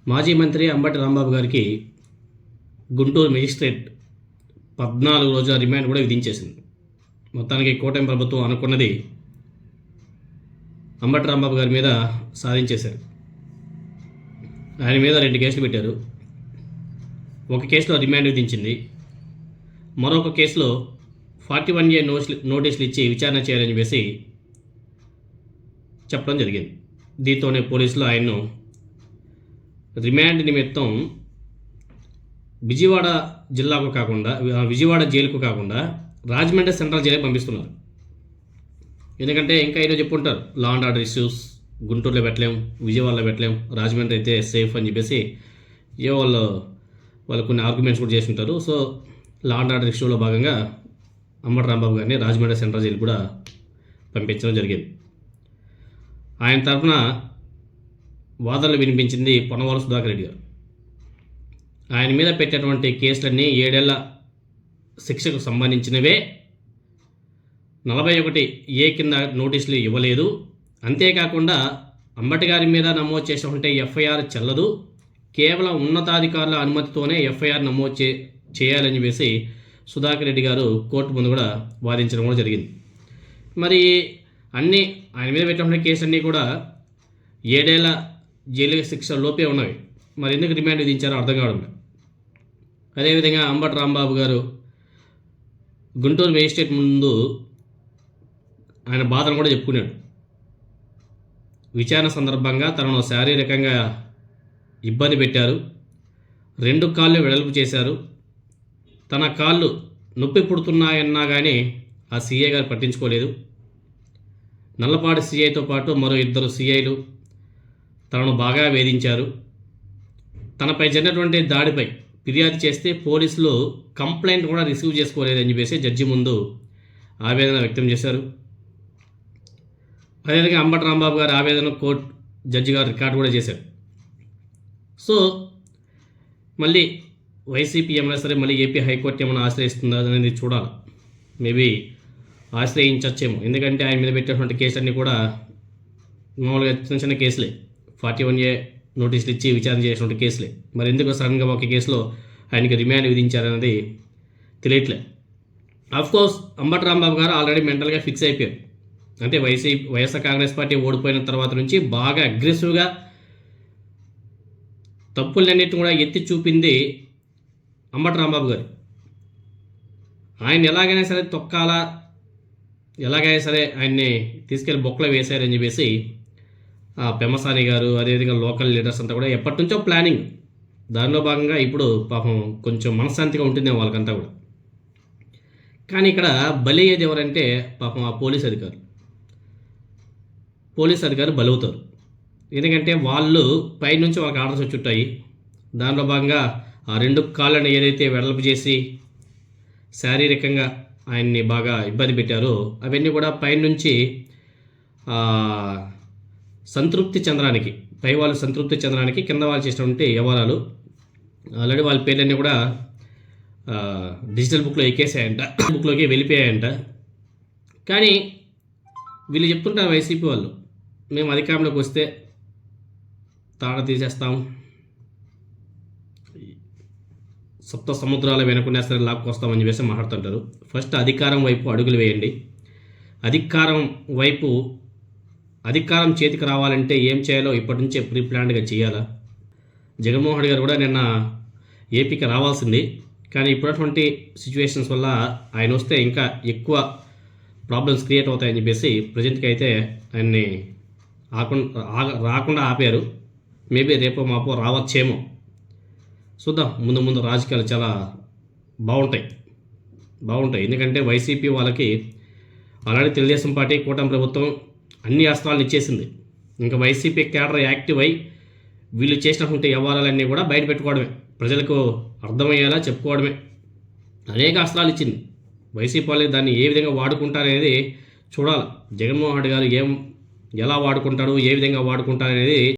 మాజీ మంత్రి అంబటి రాంబాబు గారికి గుంటూరు మేజిస్ట్రేట్ 14 రోజుల రిమాండ్ కూడా విధించేసింది. మొత్తానికి కూటమి ప్రభుత్వం అనుకున్నది అంబటి రాంబాబు గారి మీద సాధించేశారు. ఆయన మీద 2 కేసులు పెట్టారు. ఒక కేసులో రిమాండ్ విధించింది. మరొక కేసులో 41A నోటీసులు ఇచ్చి విచారణ చేయాలని చెప్పేసి చెప్పడం జరిగింది. దీంతోనే పోలీసులు ఆయన్ను రిమాండ్ నిమిత్తం విజయవాడ జిల్లాకు కాకుండా విజయవాడ జైలుకు కాకుండా రాజమండ్రి సెంట్రల్ జైలుకి పంపిస్తున్నారు. ఎందుకంటే ఇంకా ఏదో చెప్పుంటారు, లా అండ్ ఆర్డర్ ఇష్యూస్ గుంటూరులో పెట్టలేం, విజయవాడలో పెట్టలేం, రాజమండ్రి అయితే సేఫ్ అని చెప్పేసి ఏ వాళ్ళు కొన్ని ఆర్గ్యుమెంట్స్ కూడా చేసి ఉంటారు. సో లా అండ్ ఆర్డర్ ఇష్యూలో భాగంగా అంబటి రాంబాబు గారిని రాజమండ్రి సెంట్రల్ జైలు కూడా పంపించడం జరిగింది. ఆయన తరఫున వాదనలు వినిపించింది పొన్నవాళ్ళ సుధాకర్ రెడ్డి గారు. ఆయన మీద పెట్టేటువంటి కేసులన్నీ 7 ఏళ్ల శిక్షకు సంబంధించినవే. 41A కింద నోటీసులు ఇవ్వలేదు. అంతేకాకుండా అంబటి గారి మీద నమోదు చేసినటువంటి ఎఫ్ఐఆర్ చెల్లదు, కేవలం ఉన్నతాధికారుల అనుమతితోనే ఎఫ్ఐఆర్ నమోదు చేయాలని చెప్పేసి సుధాకర్ రెడ్డి గారు కోర్టు ముందు కూడా వాదించడం కూడా జరిగింది. మరి అన్నీ ఆయన మీద పెట్టినటువంటి కేసులన్నీ కూడా 7 ఏళ్ల జైలు శిక్ష లోపే ఉన్నవి. మరి ఎందుకు రిమాండ్ విధించారో అర్థం కావడం. అదేవిధంగా అంబటి రాంబాబు గారు గుంటూరు మేజిస్ట్రేట్ ముందు ఆయన బాధను కూడా చెప్పుకున్నాడు. విచారణ సందర్భంగా తనను శారీరకంగా ఇబ్బంది పెట్టారు, 2 కాళ్ళు వెడల్పు చేశారు, తన కాళ్ళు నొప్పి పుడుతున్నాయన్నా కానీ ఆ సీఐ గారు పట్టించుకోలేదు. నల్లపాడు సీఐతో పాటు మరో 2 సీఐలు తనను బాగా వేధించారు. తనపై జరిగినటువంటి దాడిపై ఫిర్యాదు చేస్తే పోలీసులు కంప్లైంట్ కూడా రిసీవ్ చేసుకోలేదని చెప్పేసి జడ్జి ముందు ఆవేదన వ్యక్తం చేశారు. అదేవిధంగా అంబటి రాంబాబు గారి ఆవేదన కోర్టు జడ్జి గారు రికార్డు కూడా చేశారు. సో మళ్ళీ వైసీపీ ఏమైనా సరే మళ్ళీ ఏపీ హైకోర్టు ఏమైనా ఆశ్రయిస్తుందా అనేది చూడాలి. మేబీ ఆశ్రయించచ్చేమో, ఎందుకంటే ఆయన మీద పెట్టినటువంటి కేసులన్నీ కూడా మామూలుగా చిన్న కేసులే, 41A నోటీసులు ఇచ్చి విచారణ చేసినటువంటి కేసులే. మరి ఎందుకు సడన్గా ఒక కేసులో ఆయనకి రిమాండ్ విధించారన్నది తెలియట్లే. ఆఫ్కోర్స్ అంబటి రాంబాబు గారు ఆల్రెడీ మెంటల్గా ఫిక్స్ అయిపోయారు. అంటే వైఎస్ఆర్ కాంగ్రెస్ పార్టీ ఓడిపోయిన తర్వాత నుంచి బాగా అగ్రెసివ్గా తప్పులన్నిటిని కూడా ఎత్తి చూపింది అంబటి రాంబాబు గారు. ఆయన ఎలాగైనా సరే తొక్కాలా, ఎలాగైనా సరే ఆయన్ని తీసుకెళ్ళి బొక్కలో వేశారని చెప్పేసి పెమ్మసాని గారు, అదేవిధంగా లోకల్ లీడర్స్ అంతా కూడా ఎప్పటి నుంచో ప్లానింగ్. దానిలో భాగంగా ఇప్పుడు పాపం కొంచెం మనశ్శాంతిగా ఉంటుంది వాళ్ళకంతా కూడా. కానీ ఇక్కడ బలి అయ్యేది ఎవరంటే పాపం ఆ పోలీస్ అధికారులు బలవుతారు. ఎందుకంటే వాళ్ళు పైనుంచి వాళ్ళకి ఆర్డర్స్ వచ్చుంటాయి. దానిలో భాగంగా ఆ 2 కాళ్ళని ఏదైతే వెడల్పు చేసి శారీరకంగా ఆయన్ని బాగా ఇబ్బంది పెట్టారో అవన్నీ కూడా పైనుంచి సంతృప్తి చెందడానికి, పై వాళ్ళు సంతృప్తి చెందడానికి కింద వాళ్ళు చేసినటువంటి వ్యవహారాలు. ఆల్రెడీ వాళ్ళ పేర్లన్నీ కూడా డిజిటల్ బుక్లో ఎక్కేసాయంట, బుక్లోకి వెళ్ళిపోయాయంట. కానీ వీళ్ళు చెప్తుంటారు వైసీపీ వాళ్ళు, మేము అధికారంలోకి వస్తే తాళ తీసేస్తాం, సప్త సముద్రాల వెనుకునే సరే లాక్కొస్తామని చెప్పేసి మాట్లాడుతుంటారు. ఫస్ట్ అధికారం వైపు అడుగులు వేయండి. అధికారం చేతికి రావాలంటే ఏం చేయాలో ఇప్పటి నుంచే ప్రీ ప్లాన్డ్గా చేయాలా. జగన్మోహన్ రెడ్డి గారు కూడా నిన్న ఏపీకి రావాల్సింది, కానీ ఇప్పుడున్నటువంటి సిచ్యువేషన్స్ వల్ల ఆయన వస్తే ఇంకా ఎక్కువ ప్రాబ్లమ్స్ క్రియేట్ అవుతాయని చెప్పేసి ప్రజెంట్కి అయితే ఆయన్ని రాకుండా ఆపారు. మేబీ రేపో మాపో రావచ్చేమో, చూద్దాం. ముందు రాజకీయాలు చాలా బాగుంటాయి. ఎందుకంటే వైసీపీ వాళ్ళకి ఆల్రెడీ తెలుగుదేశం పార్టీ కూటమి ప్రభుత్వం అన్ని అస్త్రాలను ఇచ్చేసింది. ఇంకా వైసీపీ క్యాడర్ యాక్టివ్ అయి వీళ్ళు చేసినటువంటి వ్యవహారాలన్నీ కూడా బయట పెట్టుకోవడమే, ప్రజలకు అర్థమయ్యేలా చెప్పుకోవడమే. అనేక అస్త్రాలు ఇచ్చింది వైసీపీ వాళ్ళకి. దాన్ని ఏ విధంగా వాడుకుంటారనేది చూడాలి. జగన్మోహన్ రెడ్డి గారు ఎలా వాడుకుంటాడు, ఏ విధంగా వాడుకుంటారనేది